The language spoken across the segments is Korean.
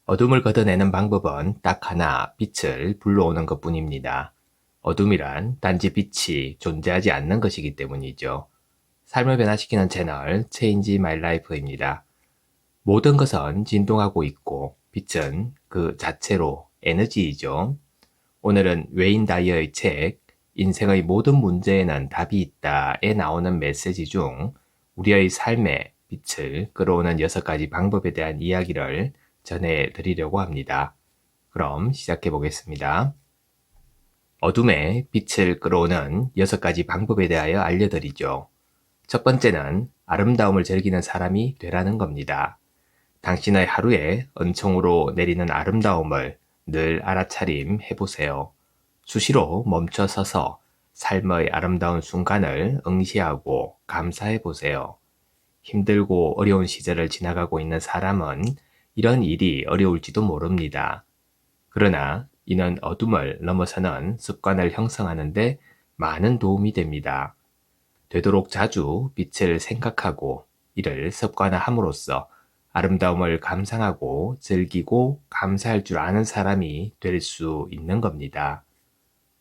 어둠을 걷어내는 방법은 딱 하나, 빛을 불러오는 것뿐입니다. 어둠이란 단지 빛이 존재하지 않는 것이기 때문이죠. 삶을 변화시키는 채널 Change My Life입니다. 모든 것은 진동하고 있고 빛은 그 자체로 에너지이죠. 오늘은 웨인 다이어의 책 인생의 모든 문제에는 답이 있다에 나오는 메시지 중 우리의 삶에 빛을 끌어오는 6가지 방법에 대한 이야기를 전해드리려고 합니다. 그럼 시작해 보겠습니다. 어둠에 빛을 끌어오는 6가지 방법에 대하여 알려드리죠. 첫 번째는 아름다움을 즐기는 사람이 되라는 겁니다. 당신의 하루에 은총으로 내리는 아름다움을 늘 알아차림 해보세요. 수시로 멈춰 서서 삶의 아름다운 순간을 응시하고 감사해 보세요. 힘들고 어려운 시절을 지나가고 있는 사람은 이런 일이 어려울지도 모릅니다. 그러나 이는 어둠을 넘어서는 습관을 형성하는데 많은 도움이 됩니다. 되도록 자주 빛을 생각하고 이를 습관화함으로써 아름다움을 감상하고 즐기고 감사할 줄 아는 사람이 될 수 있는 겁니다.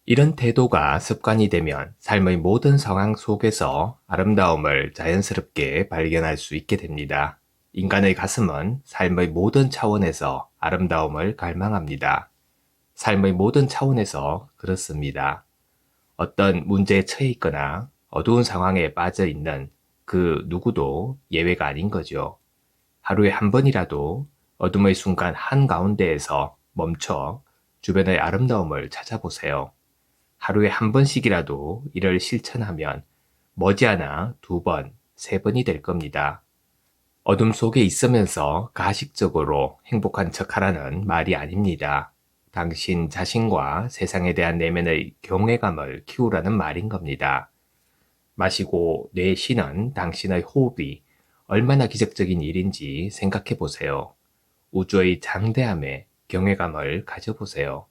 이런 태도가 습관이 되면 삶의 모든 상황 속에서 아름다움을 자연스럽게 발견할 수 있게 됩니다. 인간의 가슴은 삶의 모든 차원에서 아름다움을 갈망합니다. 삶의 모든 차원에서 그렇습니다. 어떤 문제에 처해 있거나 어두운 상황에 빠져 있는 그 누구도 예외가 아닌 거죠. 하루에 한 번이라도 어둠의 순간 한가운데에서 멈춰 주변의 아름다움을 찾아보세요. 하루에 한 번씩이라도 이를 실천하면 머지않아 2번, 3번이 될 겁니다. 어둠 속에 있으면서 가식적으로 행복한 척하라는 말이 아닙니다. 당신 자신과 세상에 대한 내면의 경외감을 키우라는 말인 겁니다. 마시고 내쉬는 당신의 호흡이 얼마나 기적적인 일인지 생각해 보세요. 우주의 장대함에 경외감을 가져보세요.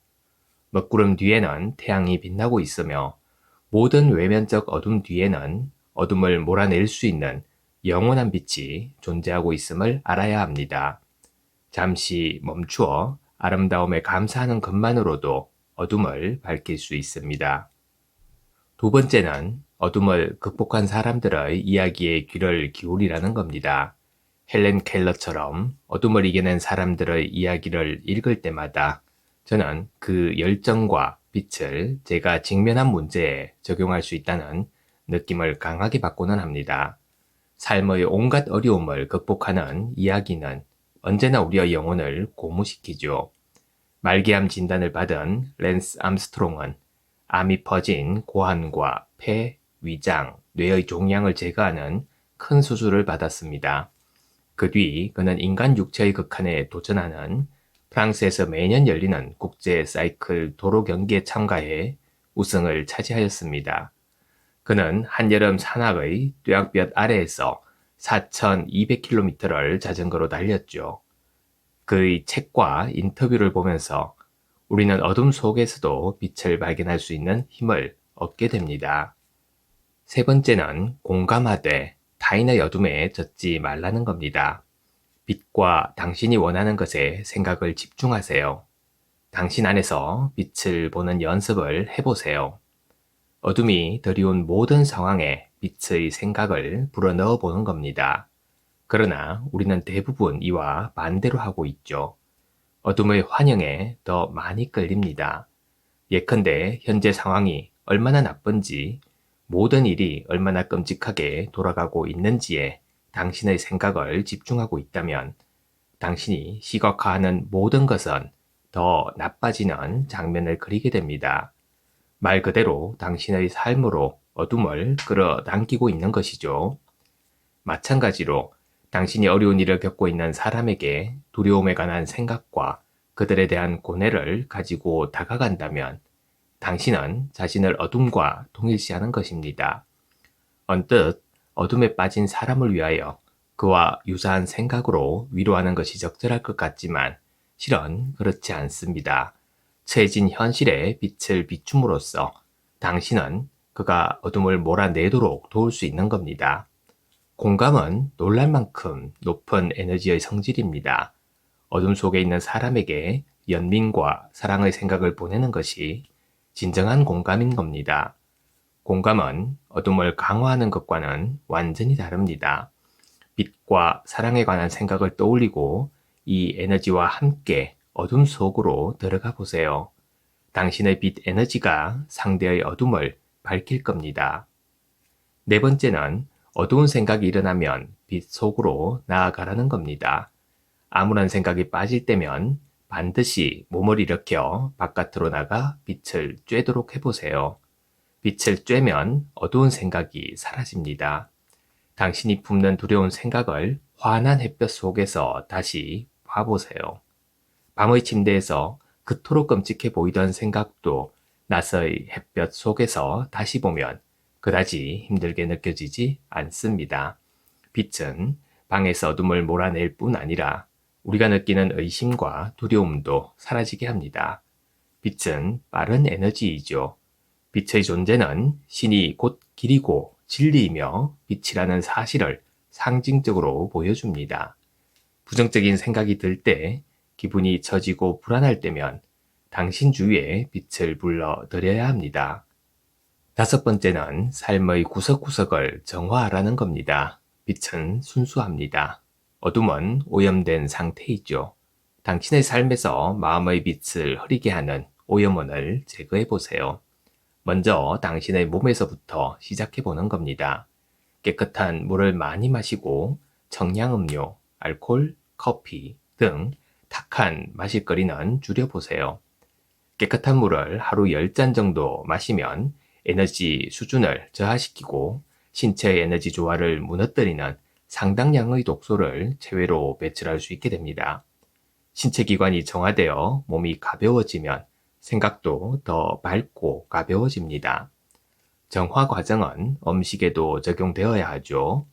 먹구름 뒤에는 태양이 빛나고 있으며 모든 외면적 어둠 뒤에는 어둠을 몰아낼 수 있는 영원한 빛이 존재하고 있음을 알아야 합니다. 잠시 멈추어 아름다움에 감사하는 것만으로도 어둠을 밝힐 수 있습니다. 2번째는 어둠을 극복한 사람들의 이야기에 귀를 기울이라는 겁니다. 헬렌 켈러처럼 어둠을 이겨낸 사람들의 이야기를 읽을 때마다 저는 그 열정과 빛을 제가 직면한 문제에 적용할 수 있다는 느낌을 강하게 받고는 합니다. 삶의 온갖 어려움을 극복하는 이야기는 언제나 우리의 영혼을 고무시키죠. 말기암 진단을 받은 랜스 암스트롱은 암이 퍼진 고환과 폐, 위장, 뇌의 종양을 제거하는 큰 수술을 받았습니다. 그 뒤 그는 인간 육체의 극한에 도전하는 프랑스에서 매년 열리는 국제 사이클 도로 경기에 참가해 우승을 차지하였습니다. 그는 한여름 산악의 뙤약볕 아래에서 4,200km를 자전거로 달렸죠. 그의 책과 인터뷰를 보면서 우리는 어둠 속에서도 빛을 발견할 수 있는 힘을 얻게 됩니다. 3번째는 공감하되 타인의 어둠에 젖지 말라는 겁니다. 빛과 당신이 원하는 것에 생각을 집중하세요. 당신 안에서 빛을 보는 연습을 해보세요. 어둠이 드리운 모든 상황에 빛의 생각을 불어넣어 보는 겁니다. 그러나 우리는 대부분 이와 반대로 하고 있죠. 어둠의 환영에 더 많이 끌립니다. 예컨대 현재 상황이 얼마나 나쁜지, 모든 일이 얼마나 끔찍하게 돌아가고 있는지에 당신의 생각을 집중하고 있다면 당신이 시각화하는 모든 것은 더 나빠지는 장면을 그리게 됩니다. 말 그대로 당신의 삶으로 어둠을 끌어당기고 있는 것이죠. 마찬가지로 당신이 어려운 일을 겪고 있는 사람에게 두려움에 관한 생각과 그들에 대한 고뇌를 가지고 다가간다면 당신은 자신을 어둠과 동일시하는 것입니다. 언뜻 어둠에 빠진 사람을 위하여 그와 유사한 생각으로 위로하는 것이 적절할 것 같지만 실은 그렇지 않습니다. 처해진 현실에 빛을 비춤으로써 당신은 그가 어둠을 몰아내도록 도울 수 있는 겁니다. 공감은 놀랄 만큼 높은 에너지의 성질입니다. 어둠 속에 있는 사람에게 연민과 사랑의 생각을 보내는 것이 진정한 공감인 겁니다. 공감은 어둠을 강화하는 것과는 완전히 다릅니다. 빛과 사랑에 관한 생각을 떠올리고 이 에너지와 함께 어둠 속으로 들어가 보세요. 당신의 빛 에너지가 상대의 어둠을 밝힐 겁니다. 네 번째는 어두운 생각이 일어나면 빛 속으로 나아가라는 겁니다. 아무런 생각이 빠질 때면 반드시 몸을 일으켜 바깥으로 나가 빛을 쬐도록 해보세요. 빛을 쬐면 어두운 생각이 사라집니다. 당신이 품는 두려운 생각을 환한 햇볕 속에서 다시 봐보세요. 밤의 침대에서 그토록 끔찍해 보이던 생각도 낮의 햇볕 속에서 다시 보면 그다지 힘들게 느껴지지 않습니다. 빛은 방에서 어둠을 몰아낼 뿐 아니라 우리가 느끼는 의심과 두려움도 사라지게 합니다. 빛은 빠른 에너지이죠. 빛의 존재는 신이 곧 길이고 진리이며 빛이라는 사실을 상징적으로 보여줍니다. 부정적인 생각이 들 때, 기분이 처지고 불안할 때면 당신 주위에 빛을 불러들여야 합니다. 다섯 번째는 삶의 구석구석을 정화하라는 겁니다. 빛은 순수합니다. 어둠은 오염된 상태이죠. 당신의 삶에서 마음의 빛을 흐리게 하는 오염원을 제거해 보세요. 먼저 당신의 몸에서부터 시작해 보는 겁니다. 깨끗한 물을 많이 마시고 청량음료, 알코올, 커피 등 탁한 마실거리는 줄여보세요. 깨끗한 물을 하루 10잔 정도 마시면 에너지 수준을 저하시키고 신체의 에너지 조화를 무너뜨리는 상당량의 독소를 체외로 배출할 수 있게 됩니다. 신체 기관이 정화되어 몸이 가벼워지면 생각도 더 밝고 가벼워집니다. 정화 과정은 음식에도 적용되어야 하죠.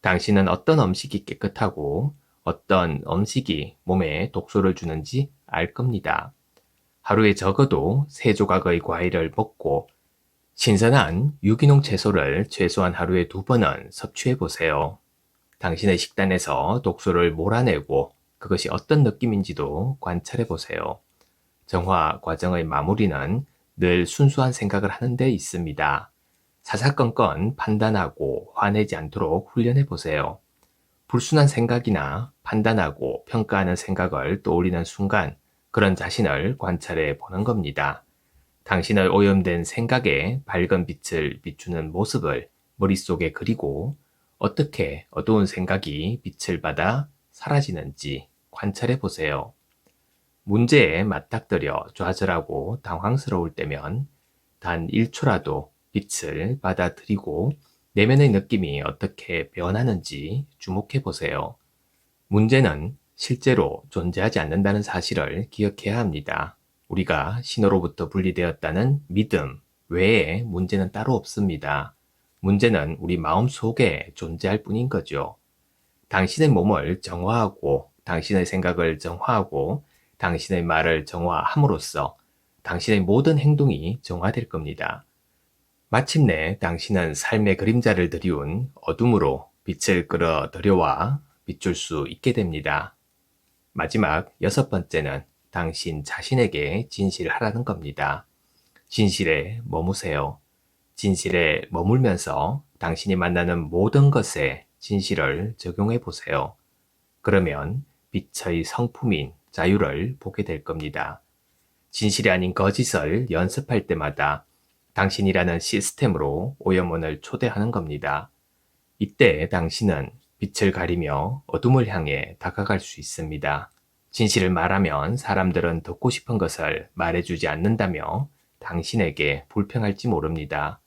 당신은 어떤 음식이 깨끗하고 어떤 음식이 몸에 독소를 주는지 알 겁니다. 하루에 적어도 3조각의 과일을 먹고 신선한 유기농 채소를 최소한 하루에 2번은 섭취해 보세요. 당신의 식단에서 독소를 몰아내고 그것이 어떤 느낌인지도 관찰해 보세요. 정화 과정의 마무리는 늘 순수한 생각을 하는 데 있습니다. 사사건건 판단하고 화내지 않도록 훈련해 보세요. 불순한 생각이나 판단하고 평가하는 생각을 떠올리는 순간 그런 자신을 관찰해 보는 겁니다. 당신의 오염된 생각에 밝은 빛을 비추는 모습을 머릿속에 그리고 어떻게 어두운 생각이 빛을 받아 사라지는지 관찰해 보세요. 문제에 맞닥뜨려 좌절하고 당황스러울 때면 단 1초라도 빛을 받아들이고 내면의 느낌이 어떻게 변하는지 주목해 보세요. 문제는 실제로 존재하지 않는다는 사실을 기억해야 합니다. 우리가 신호로부터 분리되었다는 믿음 외에 문제는 따로 없습니다. 문제는 우리 마음 속에 존재할 뿐인 거죠. 당신의 몸을 정화하고 당신의 생각을 정화하고 당신의 말을 정화함으로써 당신의 모든 행동이 정화될 겁니다. 마침내 당신은 삶의 그림자를 드리운 어둠으로 빛을 끌어들여와 비출 수 있게 됩니다. 마지막 6번째는 당신 자신에게 진실하라는 겁니다. 진실에 머무세요. 진실에 머물면서 당신이 만나는 모든 것에 진실을 적용해 보세요. 그러면 빛의 성품인 자유를 보게 될 겁니다. 진실이 아닌 거짓을 연습할 때마다 당신이라는 시스템으로 오염원을 초대하는 겁니다. 이때 당신은 빛을 가리며 어둠을 향해 다가갈 수 있습니다. 진실을 말하면 사람들은 듣고 싶은 것을 말해주지 않는다며 당신에게 불평할지 모릅니다.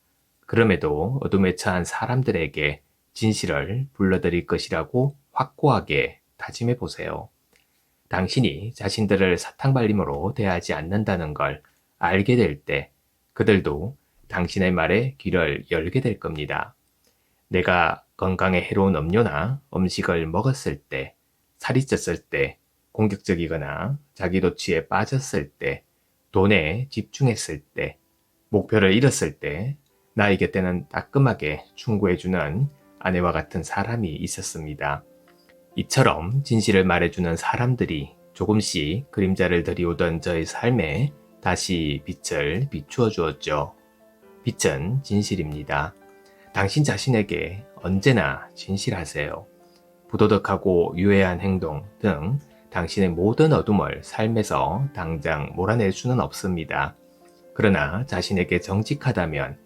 그럼에도 어둠에 처한 사람들에게 진실을 불러드릴 것이라고 확고하게 다짐해 보세요. 당신이 자신들을 사탕발림으로 대하지 않는다는 걸 알게 될 때 그들도 당신의 말에 귀를 열게 될 겁니다. 내가 건강에 해로운 음료나 음식을 먹었을 때, 살이 쪘을 때, 공격적이거나 자기도취에 빠졌을 때, 돈에 집중했을 때, 목표를 잃었을 때, 나의 곁에는 따끔하게 충고해주는 아내와 같은 사람이 있었습니다. 이처럼 진실을 말해주는 사람들이 조금씩 그림자를 들이오던 저의 삶에 다시 빛을 비추어 주었죠. 빛은 진실입니다. 당신 자신에게 언제나 진실하세요. 부도덕하고 유해한 행동 등 당신의 모든 어둠을 삶에서 당장 몰아낼 수는 없습니다. 그러나 자신에게 정직하다면,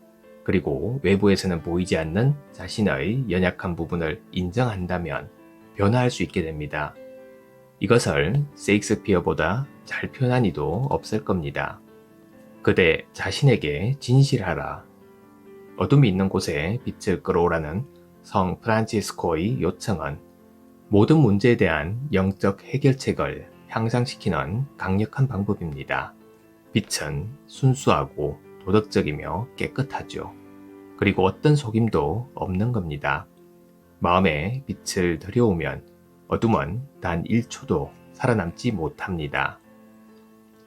그리고 외부에서는 보이지 않는 자신의 연약한 부분을 인정한다면 변화할 수 있게 됩니다. 이것을 세익스피어보다 잘 표현한 이도 없을 겁니다. 그대 자신에게 진실하라. 어둠이 있는 곳에 빛을 끌어오라는 성 프란치스코의 요청은 모든 문제에 대한 영적 해결책을 향상시키는 강력한 방법입니다. 빛은 순수하고 도덕적이며 깨끗하죠. 그리고 어떤 속임도 없는 겁니다. 마음에 빛을 들여오면 어둠은 단 1초도 살아남지 못합니다.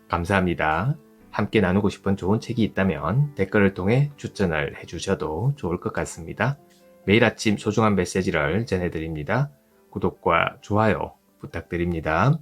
감사합니다. 함께 나누고 싶은 좋은 책이 있다면 댓글을 통해 추천을 해주셔도 좋을 것 같습니다. 매일 아침 소중한 메시지를 전해드립니다. 구독과 좋아요 부탁드립니다.